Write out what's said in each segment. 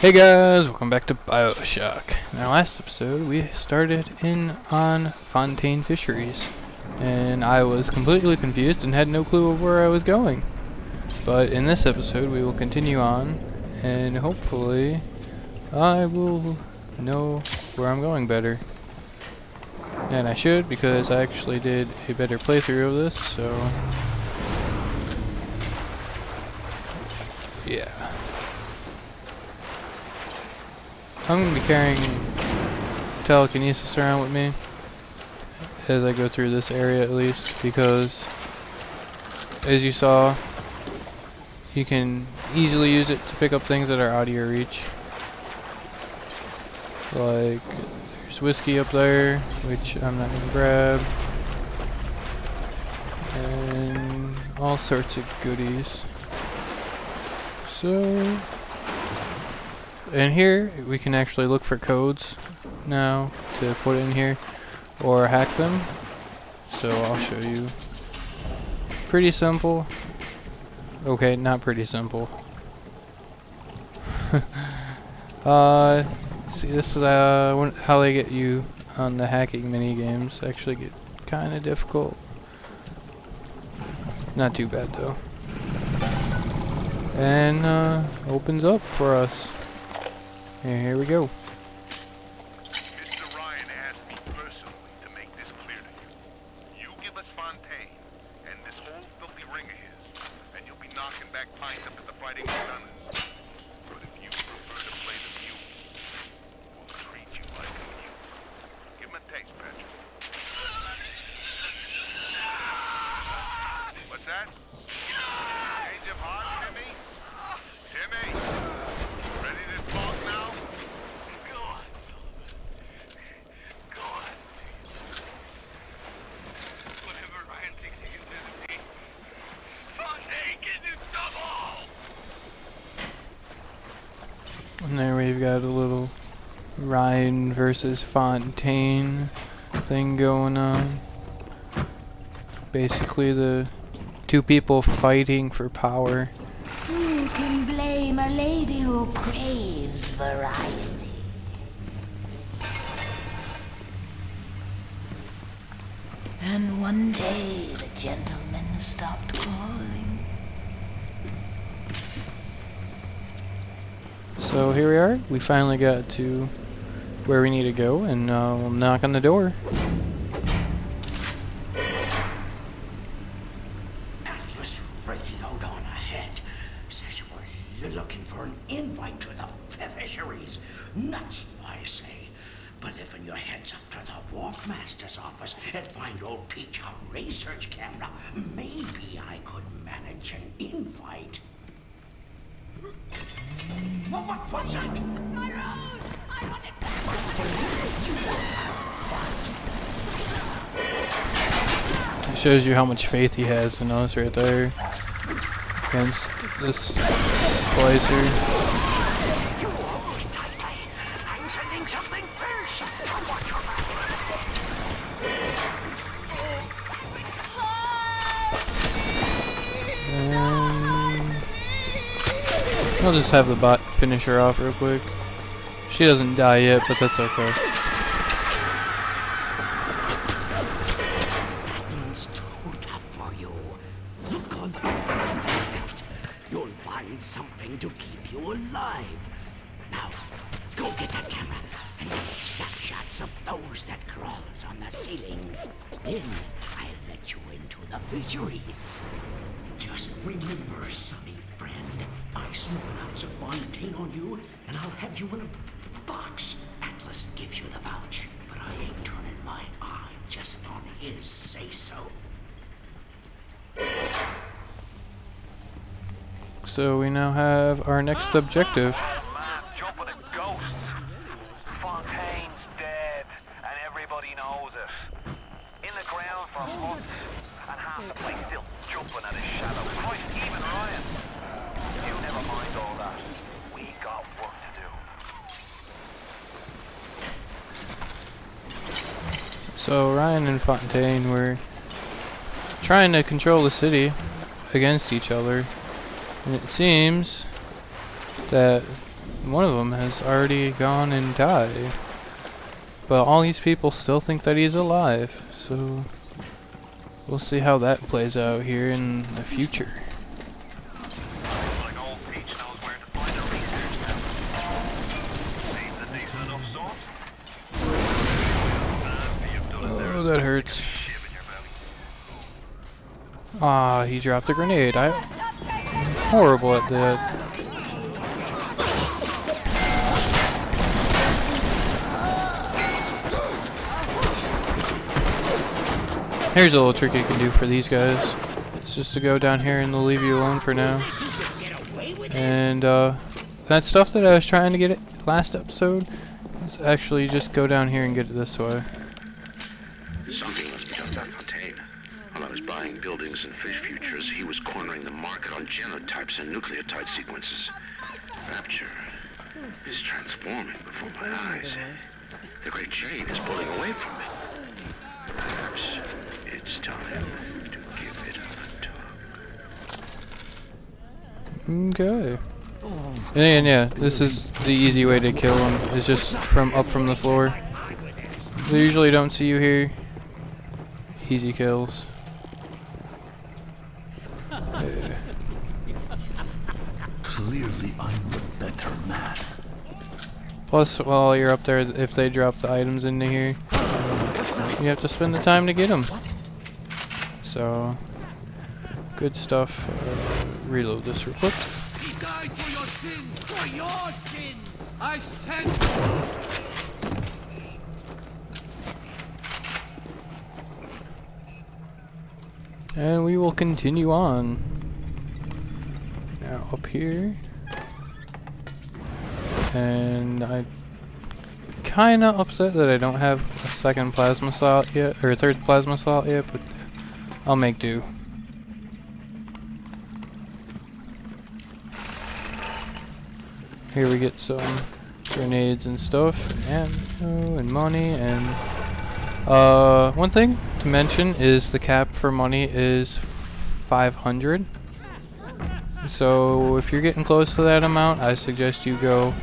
Hey guys, welcome back to Bioshock. In our last episode, we started in on Fontaine Fisheries, and I was completely confused and had no clue of where I was going. But in this episode, we will continue on, and hopefully, I will know where I'm going better. And I should, because I actually did a better playthrough of this, so yeah. I'm going to be carrying telekinesis around with me as I go through this area at least, because as you saw, you can easily use it to pick up things that are out of your reach. Like, there's whiskey up there, which I'm not going to grab, and all sorts of goodies. So and here we can actually look for codes now to put in here or hack them. So I'll show you. Pretty simple. Okay, not pretty simple. See, this is how they get you on the hacking mini games. Actually get kind of difficult. Not too bad though. And opens up for us. Here we go. Mr. Ryan asked me personally to make this clear to you. You give us Fontaine and this whole filthy ring of his, and you'll be knocking back pines up at the Fighting Gunners. But if you prefer to play the mule, we'll treat you like a mule. Give him a taste, Patrick. What's that? Change of heart, Timmy? Timmy! Ready to talk now? And there we've got a little Ryan versus Fontaine thing going on. Basically the two people fighting for power. Who can blame a lady who craves variety? And one day the gentleman stopped calling. So here we are. We finally got to where we need to go, and we'll knock on the door. Atlas radio on ahead says you were looking for an invite to the Fisheries. Nuts, I say. But if your head's up to the Wharfmaster's office and find old Peach a research camera, maybe I could manage an invite. What's that? My road! I want it back! It shows you how much faith he has in us right there against this splicer. I'm sending something first! I'll just have the bot finish her off real quick. She doesn't die yet, but that's okay. It's too tough for you. Look on the left. You'll find something to keep you alive. Now, go get that camera and get snapshots of those that crawls on the ceiling. Then I'll let you into the Fisheries. Just remember, sonny friend, I smoke an ounce of Fontaine on you, and I'll have you in a box. Atlas gives you the vouch, but I ain't turning my eye just on his say-so. So we now have our next objective. Man, jumping a ghost. Fontaine's dead, and everybody knows it. In the ground for months, and half the place still jumping at his shadow. Christ, even Ryan. You never mind all that. We got work to do. So Ryan and Fontaine were trying to control the city against each other, and it seems that one of them has already gone and died. But all these people still think that he's alive, so we'll see how that plays out here in the future. Like old Peach knows where to find her research now. Needs a decent enough sauce. Oh, that hurts. Ah, he dropped a grenade. I'm horrible at that. Here's a little trick you can do for these guys. It's just to go down here and they'll leave you alone for now. And that stuff that I was trying to get it last episode, is actually just go down here and get it this way. Something must be done about Fontaine. While I was buying buildings and fish futures, he was cornering the market on genotypes and nucleotide sequences. Rapture is transforming before my eyes. The great chain is pulling away from me. Perhaps it's time to give it a tug. Okay. And yeah, this is the easy way to kill them, is just from up from the floor. They usually don't see you here. Easy kills. Yeah. Clearly I'm the better man. Plus, while you're up there, if they drop the items into here, you have to spend the time to get them. So, good stuff. Reload this real quick. He died for your sins! For your sins! I sent And we will continue on. Now up here. And I'm kinda upset that I don't have a second plasma slot yet, or a third plasma slot yet, but I'll make do. Here we get some grenades and stuff, and money, and one thing to mention is the cap for money is 500. So if you're getting close to that amount, I suggest you go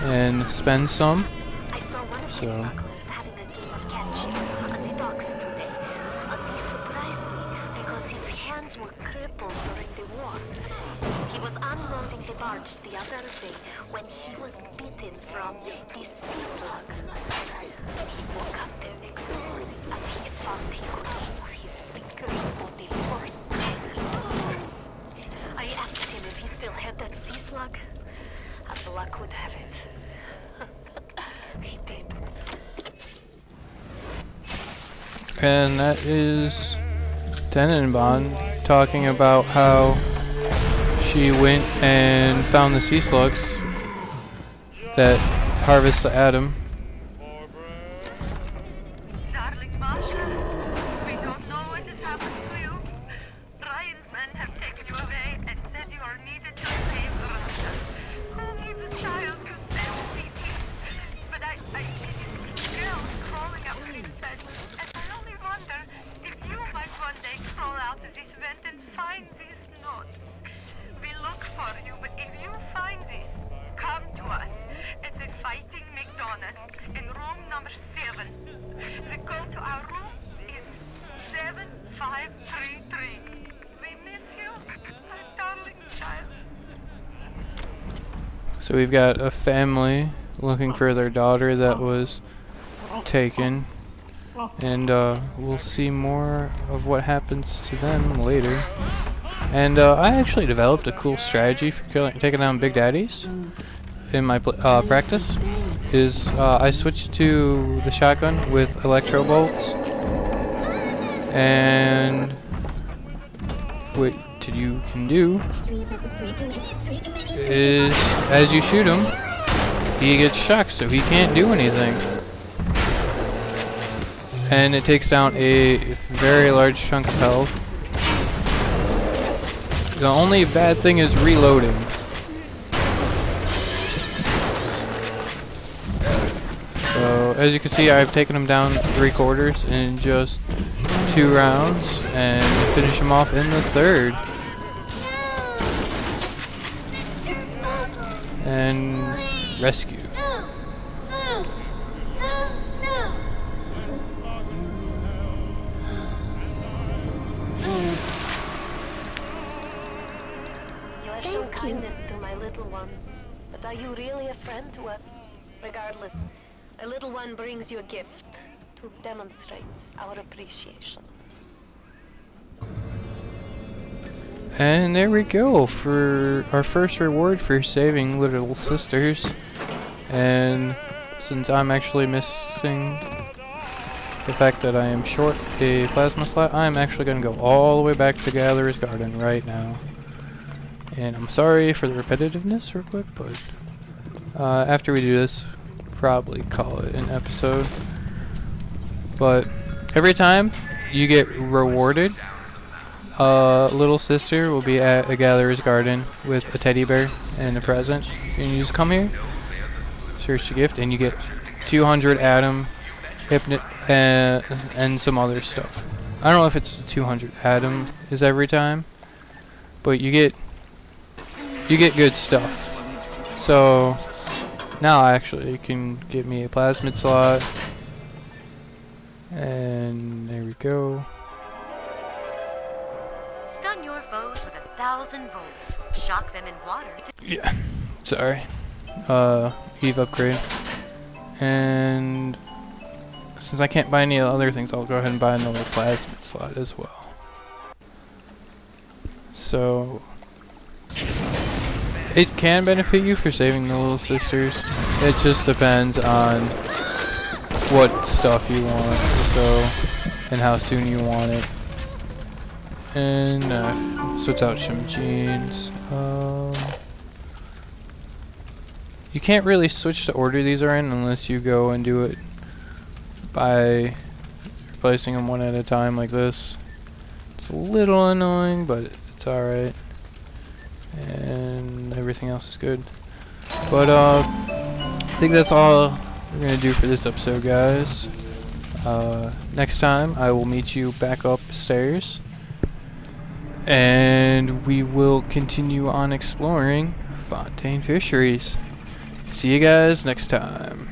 and spend some. I saw one of the So. smugglers having a game of catch on the docks today. This surprised me because his hands were crippled during the war. He was unloading the barge the other day when he was bitten from the sea slug. He woke up the next morning and he thought he could move his fingers for the first time in years. I asked him if he still had that sea slug. As luck would have it, he did. And that is Tenenbaum talking about how she went and found the sea slugs that harvest the atom. Darling Masha, we don't know what has happened to you. Ryan's men have taken you away and said you are needed to save Russia. Who needs a child to save City? But I see this girl crawling up to this bed, and I only wonder if you might one day crawl out of this vent and find this note. We look for you, but if you find this, come to us. It's a Fighting McDonald's in room number 7. The code to our room is 7533. We miss you, my darling child. So we've got a family looking for their daughter that was taken, and we'll see more of what happens to them later. And I actually developed a cool strategy for taking down Big Daddies in my practice. I switched to the shotgun with electro bolts, and what you can do is, as you shoot him, he gets shocked, so he can't do anything. And it takes down a very large chunk of health. The only bad thing is reloading. So, as you can see, I've taken him down 3/4 in just 2 rounds, and finish him off in the 3rd. And rescue. You have shown kindness to my little ones, but are you really a friend to us? Regardless, a little one brings you a gift to demonstrate our appreciation. And there we go for our first reward for saving little sisters. And since I'm actually missing the fact that I am short a plasma slot, I'm actually going to go all the way back to Gatherer's Garden right now. And I'm sorry for the repetitiveness real quick, but after we do this, probably call it an episode. But every time you get rewarded, little sister will be at a Gatherer's Garden with a teddy bear and a present. And you just come here, search the gift, and you get 200 Atom, and some other stuff. I don't know if it's 200 Atom is every time, but you get good stuff. So now actually you can get me a plasmid slot, and there we go. Stun your foes with 1,000 volts. Shock them in water. Yeah, sorry. Eve upgrade. And since I can't buy any other things, I'll go ahead and buy another plasmid slot as well. So it can benefit you for saving the little sisters. It just depends on what stuff you want, so, and how soon you want it. And switch out some jeans. You can't really switch the order these are in unless you go and do it by replacing them one at a time like this. It's a little annoying, but it's alright. And everything else is good. But I think that's all we're gonna do for this episode, guys. Next time I will meet you back upstairs, and we will continue on exploring Fontaine Fisheries. See you guys next time.